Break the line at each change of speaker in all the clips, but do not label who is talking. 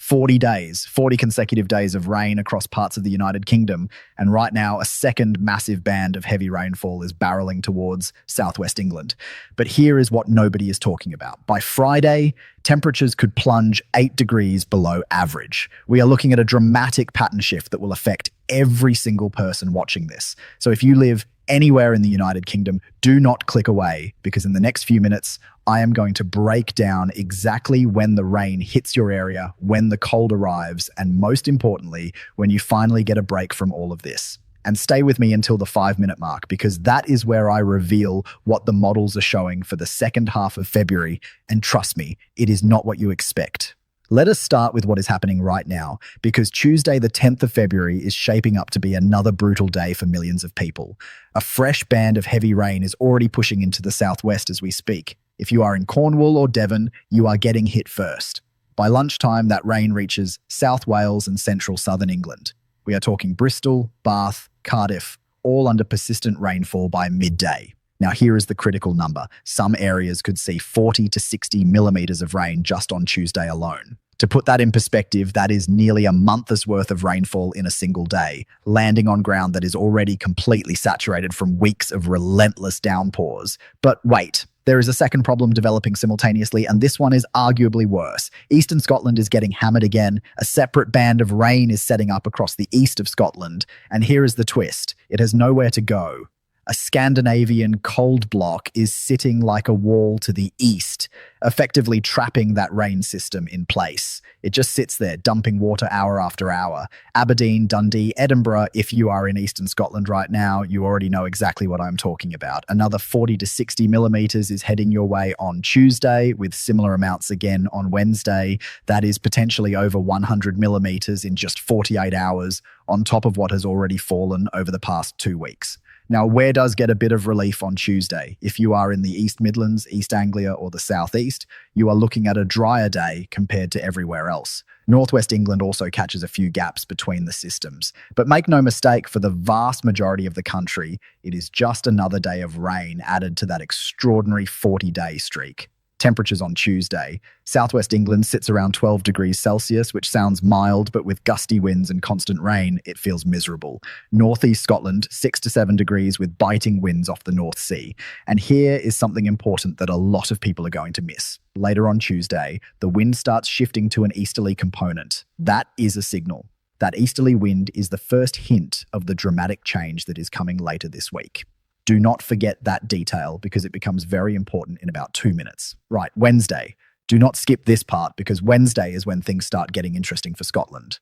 40 days, 40 consecutive days of rain across parts of the United Kingdom, and right now a second massive band of heavy rainfall is barreling towards southwest England. But here is what nobody is talking about. By Friday, temperatures could plunge 8 degrees below average. We are looking at a dramatic pattern shift that will affect every single person watching this. So if you live anywhere in the United Kingdom, do not click away, because in the next few minutes, I am going to break down exactly when the rain hits your area, when the cold arrives, and most importantly, when you finally get a break from all of this. And stay with me until the 5-minute mark, because that is where I reveal what the models are showing for the second half of February. And trust me, it is not what you expect. Let us start with what is happening right now, because Tuesday, the 10th of February, is shaping up to be another brutal day for millions of people. A fresh band of heavy rain is already pushing into the southwest as we speak. If you are in Cornwall or Devon, you are getting hit first. By lunchtime, that rain reaches South Wales and central southern England. We are talking Bristol, Bath, Cardiff, all under persistent rainfall by midday. Now, here is the critical number. Some areas could see 40 to 60 millimeters of rain just on Tuesday alone. To put that in perspective, that is nearly a month's worth of rainfall in a single day, landing on ground that is already completely saturated from weeks of relentless downpours. But wait, there is a second problem developing simultaneously, and this one is arguably worse. Eastern Scotland is getting hammered again. A separate band of rain is setting up across the east of Scotland. And here is the twist. It has nowhere to go. A Scandinavian cold block is sitting like a wall to the east, effectively trapping that rain system in place. It just sits there, dumping water hour after hour. Aberdeen, Dundee, Edinburgh, if you are in eastern Scotland right now, you already know exactly what I'm talking about. Another 40 to 60 millimeters is heading your way on Tuesday, with similar amounts again on Wednesday. That is potentially over 100 millimeters in just 48 hours, on top of what has already fallen over the past 2 weeks. Now, where does get a bit of relief on Tuesday? If you are in the East Midlands, East Anglia, or the Southeast, you are looking at a drier day compared to everywhere else. Northwest England also catches a few gaps between the systems. But make no mistake, for the vast majority of the country, it is just another day of rain added to that extraordinary 40-day streak. Temperatures on Tuesday. Southwest England sits around 12 degrees Celsius, which sounds mild, but with gusty winds and constant rain, it feels miserable. Northeast Scotland, 6 to 7 degrees with biting winds off the North Sea. And here is something important that a lot of people are going to miss. Later on Tuesday, the wind starts shifting to an easterly component. That is a signal. That easterly wind is the first hint of the dramatic change that is coming later this week. Do not forget that detail, because it becomes very important in about 2 minutes. Right, Wednesday. Do not skip this part, because Wednesday is when things start getting interesting for Scotland.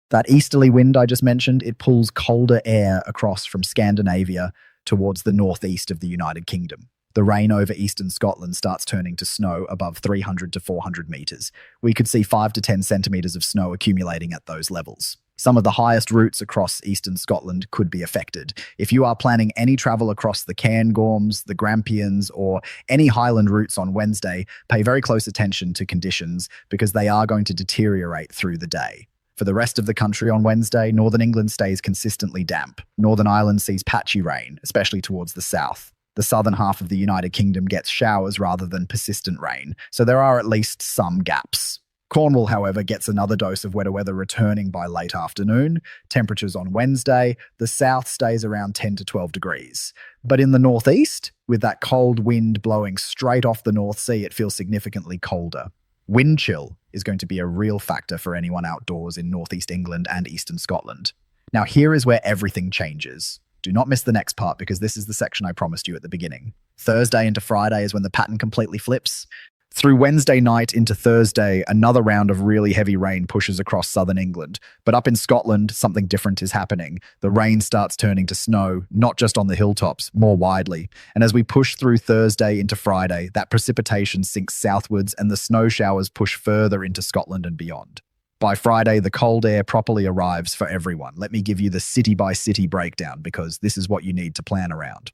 That easterly wind I just mentioned, it pulls colder air across from Scandinavia towards the northeast of the United Kingdom. The rain over eastern Scotland starts turning to snow above 300 to 400 metres. We could see 5 to 10 centimetres of snow accumulating at those levels. Some of the highest routes across eastern Scotland could be affected. If you are planning any travel across the Cairngorms, the Grampians, or any highland routes on Wednesday, pay very close attention to conditions, because they are going to deteriorate through the day. For the rest of the country on Wednesday, Northern England stays consistently damp. Northern Ireland sees patchy rain, especially towards the south. The southern half of the United Kingdom gets showers rather than persistent rain, so there are at least some gaps. Cornwall, however, gets another dose of wetter weather returning by late afternoon. Temperatures on Wednesday, the south stays around 10 to 12 degrees. But in the northeast, with that cold wind blowing straight off the North Sea, it feels significantly colder. Wind chill is going to be a real factor for anyone outdoors in northeast England and eastern Scotland. Now, here is where everything changes. Do not miss the next part, because this is the section I promised you at the beginning. Thursday into Friday is when the pattern completely flips. Through Wednesday night into Thursday, another round of really heavy rain pushes across southern England. But up in Scotland, something different is happening. The rain starts turning to snow, not just on the hilltops, more widely. And as we push through Thursday into Friday, that precipitation sinks southwards and the snow showers push further into Scotland and beyond. By Friday, the cold air properly arrives for everyone. Let me give you the city-by-city breakdown, because this is what you need to plan around.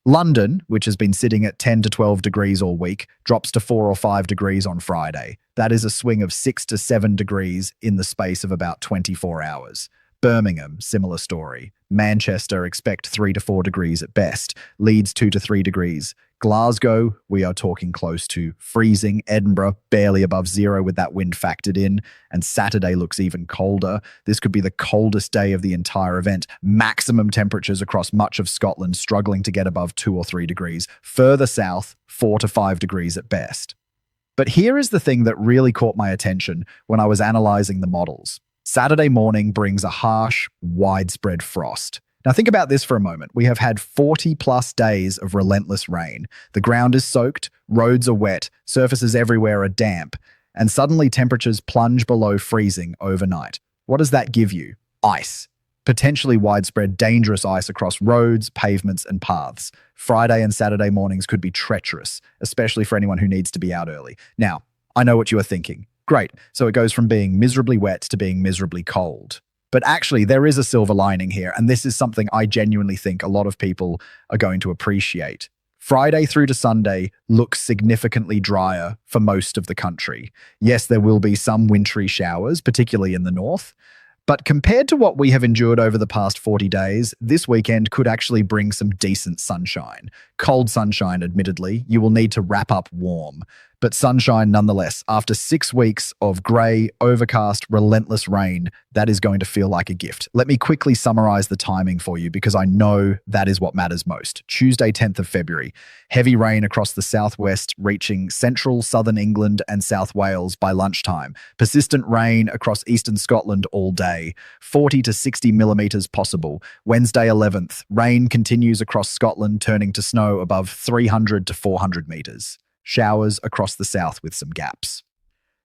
London, which has been sitting at 10 to 12 degrees all week, drops to 4 or 5 degrees on Friday. That is a swing of 6 to 7 degrees in the space of about 24 hours. Birmingham, similar story. Manchester, expect 3 to 4 degrees at best. Leeds, 2 to 3 degrees. Glasgow, we are talking close to freezing. Edinburgh, barely above zero with that wind factored in. And Saturday looks even colder. This could be the coldest day of the entire event. Maximum temperatures across much of Scotland struggling to get above 2 or 3 degrees. Further south, 4 to 5 degrees at best. But here is the thing that really caught my attention when I was analysing the models. Saturday morning brings a harsh, widespread frost. Now think about this for a moment. We have had 40 plus days of relentless rain. The ground is soaked, roads are wet, surfaces everywhere are damp, and suddenly temperatures plunge below freezing overnight. What does that give you? Ice. Potentially widespread, dangerous ice across roads, pavements, and paths. Friday and Saturday mornings could be treacherous, especially for anyone who needs to be out early. Now, I know what you are thinking. Great, so it goes from being miserably wet to being miserably cold. But actually, there is a silver lining here, and this is something I genuinely think a lot of people are going to appreciate. Friday through to Sunday looks significantly drier for most of the country. Yes, there will be some wintry showers, particularly in the north, but compared to what we have endured over the past 40 days, this weekend could actually bring some decent sunshine. Cold sunshine, admittedly. You will need to wrap up warm. But sunshine nonetheless. After 6 weeks of grey, overcast, relentless rain, that is going to feel like a gift. Let me quickly summarize the timing for you because I know that is what matters most. Tuesday, 10th of February. Heavy rain across the southwest, reaching central, southern England and South Wales by lunchtime. Persistent rain across eastern Scotland all day. 40 to 60 millimetres possible. Wednesday, 11th. Rain continues across Scotland, turning to snow above 300 to 400 metres. Showers across the south with some gaps.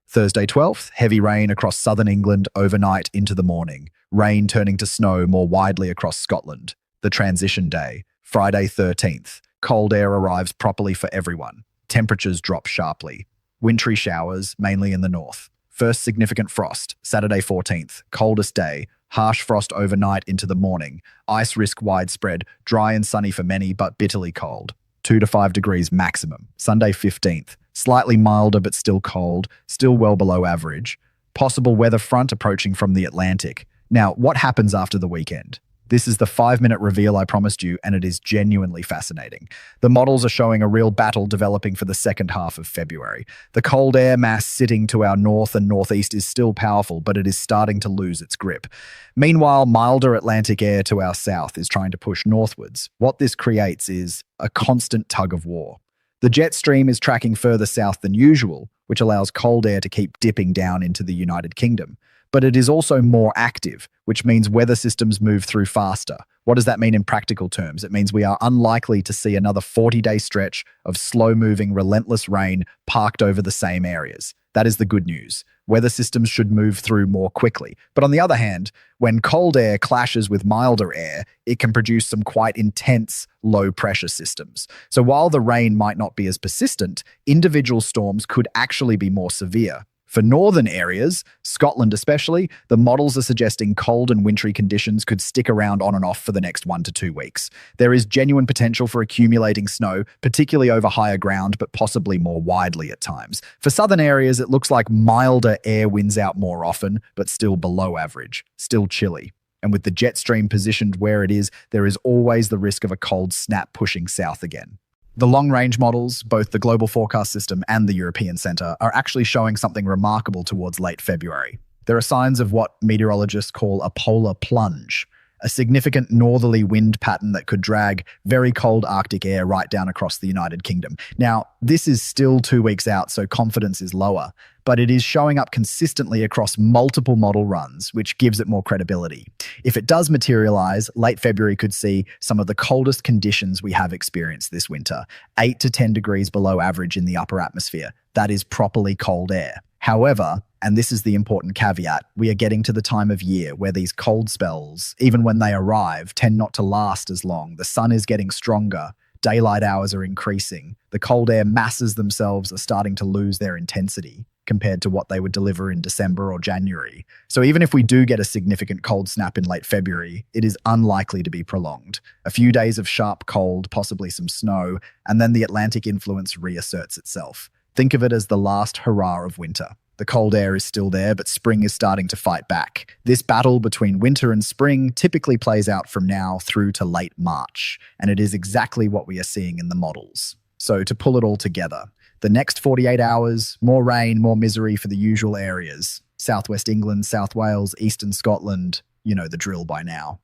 Thursday 12th, heavy rain across southern England overnight into the morning. Rain turning to snow more widely across Scotland. The transition day. Friday 13th, cold air arrives properly for everyone. Temperatures drop sharply. Wintry showers, mainly in the north. First significant frost, Saturday 14th, coldest day. Harsh frost overnight into the morning. Ice risk widespread, dry and sunny for many, but bitterly cold. 2 to 5 degrees maximum. Sunday 15th, slightly milder but still cold, still well below average. Possible weather front approaching from the Atlantic. Now, what happens after the weekend? This is the 5-minute reveal I promised you, and it is genuinely fascinating. The models are showing a real battle developing for the second half of February. The cold air mass sitting to our north and northeast is still powerful, but it is starting to lose its grip. Meanwhile, milder Atlantic air to our south is trying to push northwards. What this creates is a constant tug of war. The jet stream is tracking further south than usual, which allows cold air to keep dipping down into the United Kingdom. But it is also more active, which means weather systems move through faster. What does that mean in practical terms? It means we are unlikely to see another 40-day stretch of slow-moving, relentless rain parked over the same areas. That is the good news. Weather systems should move through more quickly. But on the other hand, when cold air clashes with milder air, it can produce some quite intense low-pressure systems. So while the rain might not be as persistent, individual storms could actually be more severe. For northern areas, Scotland especially, the models are suggesting cold and wintry conditions could stick around on and off for the next 1 to 2 weeks. There is genuine potential for accumulating snow, particularly over higher ground, but possibly more widely at times. For southern areas, it looks like milder air wins out more often, but still below average, still chilly. And with the jet stream positioned where it is, there is always the risk of a cold snap pushing south again. The long-range models, both the Global Forecast System and the European Centre, are actually showing something remarkable towards late February. There are signs of what meteorologists call a polar plunge, a significant northerly wind pattern that could drag very cold Arctic air right down across the United Kingdom. Now, this is still 2 weeks out, so confidence is lower, but it is showing up consistently across multiple model runs, which gives it more credibility. If it does materialize, late February could see some of the coldest conditions we have experienced this winter, 8 to 10 degrees below average in the upper atmosphere. That is properly cold air. However, and this is the important caveat, we are getting to the time of year where these cold spells, even when they arrive, tend not to last as long. The sun is getting stronger, daylight hours are increasing, the cold air masses themselves are starting to lose their intensity compared to what they would deliver in December or January. So even if we do get a significant cold snap in late February, it is unlikely to be prolonged. A few days of sharp cold, possibly some snow, and then the Atlantic influence reasserts itself. Think of it as the last hurrah of winter. The cold air is still there, but spring is starting to fight back. This battle between winter and spring typically plays out from now through to late March, and it is exactly what we are seeing in the models. So to pull it all together, the next 48 hours, more rain, more misery for the usual areas. Southwest England, South Wales, Eastern Scotland, you know the drill by now.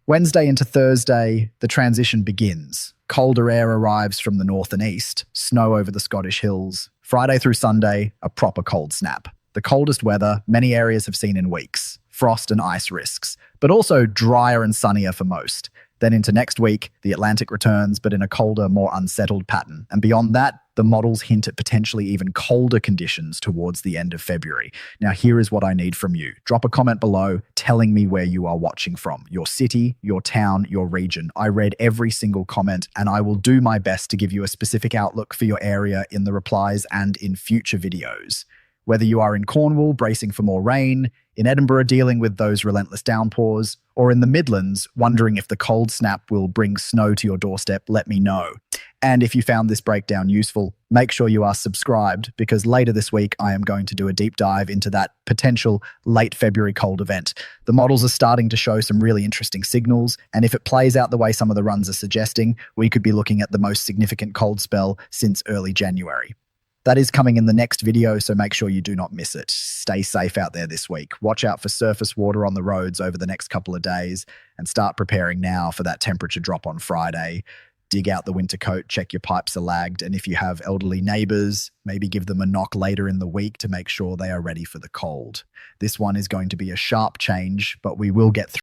Wednesday into Thursday, the transition begins. Colder air arrives from the north and east, snow over the Scottish hills. Friday through Sunday, a proper cold snap. The coldest weather many areas have seen in weeks. Frost and ice risks, but also drier and sunnier for most. Then into next week, the Atlantic returns, but in a colder, more unsettled pattern. And beyond that, the models hint at potentially even colder conditions towards the end of February. Now, here is what I need from you. Drop a comment below telling me where you are watching from. Your city, your town, your region. I read every single comment, and I will do my best to give you a specific outlook for your area in the replies and in future videos. Whether you are in Cornwall bracing for more rain, in Edinburgh dealing with those relentless downpours, or in the Midlands wondering if the cold snap will bring snow to your doorstep, let me know. And if you found this breakdown useful, make sure you are subscribed, because later this week I am going to do a deep dive into that potential late February cold event. The models are starting to show some really interesting signals, and if it plays out the way some of the runs are suggesting, we could be looking at the most significant cold spell since early January. That is coming in the next video, so make sure you do not miss it. Stay safe out there this week. Watch out for surface water on the roads over the next couple of days, and start preparing now for that temperature drop on Friday. Dig out the winter coat, check your pipes are lagged, and if you have elderly neighbours, maybe give them a knock later in the week to make sure they are ready for the cold. This one is going to be a sharp change, but we will get through.